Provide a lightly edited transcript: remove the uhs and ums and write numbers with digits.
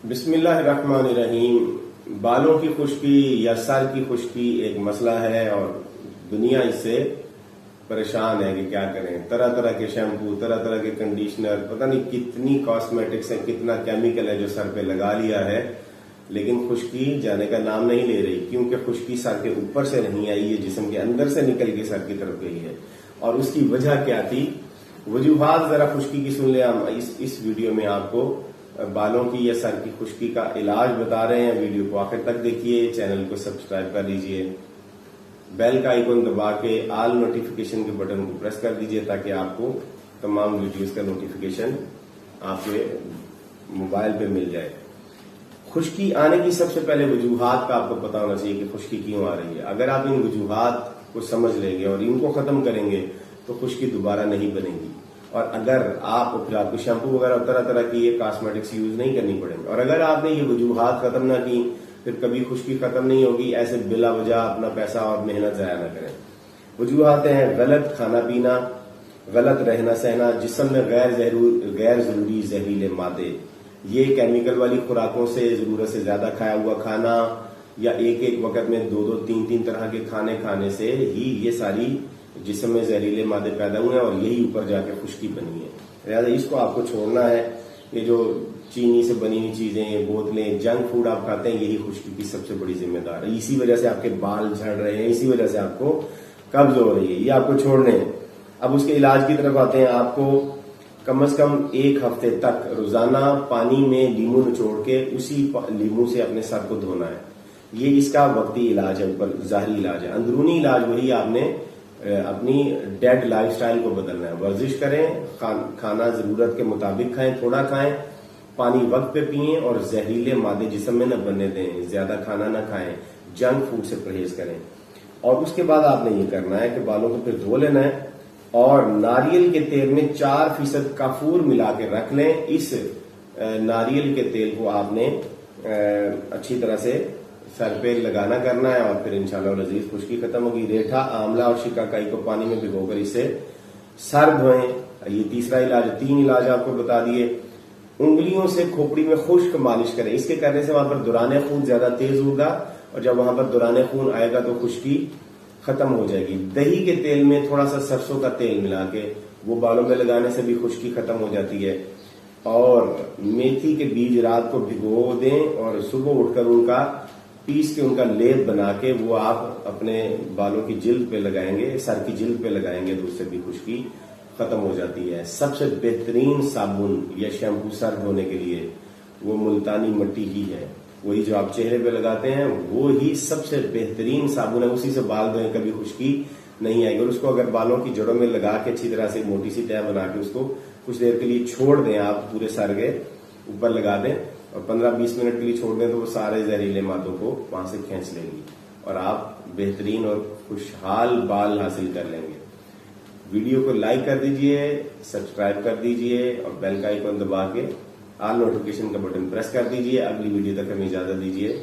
بسم اللہ الرحمن الرحیم۔ بالوں کی خشکی یا سر کی خشکی ایک مسئلہ ہے اور دنیا اس سے پریشان ہے کہ کیا کریں۔ طرح طرح کے شیمپو، طرح طرح کے کنڈیشنر، پتہ نہیں کتنی کاسمیٹکس ہیں، کتنا کیمیکل ہے جو سر پہ لگا لیا ہے، لیکن خشکی جانے کا نام نہیں لے رہی، کیونکہ خشکی سر کے اوپر سے نہیں آئی ہے، جسم کے اندر سے نکل کے سر کی طرف گئی ہے۔ اور اس کی وجہ کیا تھی؟ وجوہات ذرا خشکی کی سن لیں۔ ہم اس ویڈیو میں آپ کو بالوں کی یا سر کی خشکی کا علاج بتا رہے ہیں۔ ویڈیو کو آخر تک دیکھیے، چینل کو سبسکرائب کر لیجئے، بیل کا آئیکن دبا کے آل نوٹیفیکیشن کے بٹن کو پریس کر دیجئے تاکہ آپ کو تمام ویڈیوز کا نوٹیفیکیشن آپ کے موبائل پہ مل جائے۔ خشکی آنے کی سب سے پہلے وجوہات کا آپ کو پتا ہونا چاہیے کہ خشکی کیوں آ رہی ہے۔ اگر آپ ان وجوہات کو سمجھ لیں گے اور ان کو ختم کریں گے تو خشکی دوبارہ نہیں بنے گی، اور اگر آپ کو شیمپو وغیرہ طرح طرح کی یہ کاسمیٹکس یوز نہیں کرنی پڑیں گے، اور اگر آپ نے یہ وجوہات ختم نہ کی پھر کبھی خشکی ختم نہیں ہوگی۔ ایسے بلا وجہ اپنا پیسہ اور محنت ضائع نہ کریں۔ وجوہات ہیں: غلط کھانا پینا، غلط رہنا سہنا، جسم میں غیر ضروری زہریلے مادے، یہ کیمیکل والی خوراکوں سے ضرورت سے زیادہ کھایا ہوا کھانا، یا ایک وقت میں دو تین طرح کے کھانے کھانے سے ہی یہ ساری جسم میں زہریلے مادے پیدا ہوئے ہیں اور یہی اوپر جا کے خشکی بنی ہے۔ لہٰذا اس کو آپ کو چھوڑنا ہے۔ یہ جو چینی سے بنی ہوئی چیزیں، بوتلیں، جنک فوڈ آپ کھاتے ہیں، یہی خشکی کی سب سے بڑی ذمہ دار ہے۔ اسی وجہ سے آپ کے بال جھڑ رہے ہیں، اسی وجہ سے آپ کو قبض ہو رہی ہے، یہ آپ کو چھوڑنے ہیں۔ اب اس کے علاج کی طرف آتے ہیں۔ آپ کو کم از کم 1 ہفتے تک روزانہ پانی میں لیمو نچوڑ کے اسی لیمو سے اپنے سر کو دھونا ہے۔ یہ اس کا وقتی علاج ہے، اوپر ظاہری علاج ہے۔ اندرونی علاج وہی آپ نے اپنی ڈیڈ لائف سٹائل کو بدلنا ہے۔ ورزش کریں، کھانا ضرورت کے مطابق کھائیں، تھوڑا کھائیں، پانی وقت پہ پئیں اور زہریلے مادے جسم میں نہ بننے دیں، زیادہ کھانا نہ کھائیں، جنک فوڈ سے پرہیز کریں۔ اور اس کے بعد آپ نے یہ کرنا ہے کہ بالوں کو پھر دھو لینا ہے اور ناریل کے تیل میں 4% کافور ملا کے رکھ لیں۔ اس ناریل کے تیل کو آپ نے اچھی طرح سے سر پہ لگانا کرنا ہے اور پھر انشاءاللہ العزیز خشکی ختم ہوگی۔ ریٹھا، آملہ اور شکاکائی کو پانی میں بھگو کر اس سے سر دھوئیں۔ یہ تیسرا علاج۔ 3 علاج آپ کو بتا دیے۔ انگلیوں سے کھوپڑی میں خشک مالش کریں، اس کے کرنے سے وہاں پر دوران خون زیادہ تیز ہوگا اور جب وہاں پر دوران خون آئے گا تو خشکی ختم ہو جائے گی۔ دہی کے تیل میں تھوڑا سا سرسوں کا تیل ملا کے وہ بالوں میں لگانے سے بھی خشکی ختم ہو جاتی ہے۔ اور میتھی کے بیج رات کو بھگو دیں اور صبح اٹھ کر ان کا پیس کے ان کا لیپ بنا کے وہ آپ اپنے بالوں کی جلد پہ لگائیں گے، سر کی جلد پہ لگائیں گے تو اس سے بھی خشکی ختم ہو جاتی ہے۔ سب سے بہترین صابن یا شیمپو سر دھونے کے لیے وہ ملتانی مٹی ہی ہے، وہی جو آپ چہرے پہ لگاتے ہیں وہی سب سے بہترین صابن ہے، اسی سے بال دھوئیں، کبھی خشکی نہیں آئے گی۔ اور اس کو اگر بالوں کی جڑوں میں لگا کے اچھی طرح سے موٹی سی تہ بنا کے اس کو کچھ دیر کے لیے چھوڑ دیں، آپ پورے سر کے اوپر لگا دیں اور 15-20 منٹ کے لیے چھوڑ دیں تو وہ سارے زہریلے مادوں کو وہاں سے کھینچ لیں گی اور آپ بہترین اور خوشحال بال حاصل کر لیں گے۔ ویڈیو کو لائک کر دیجئے، سبسکرائب کر دیجئے اور بیل کا آئیکن دبا کے آل نوٹیفیکیشن کا بٹن پریس کر دیجئے۔ اگلی ویڈیو تک ہمیں اجازت دیجئے۔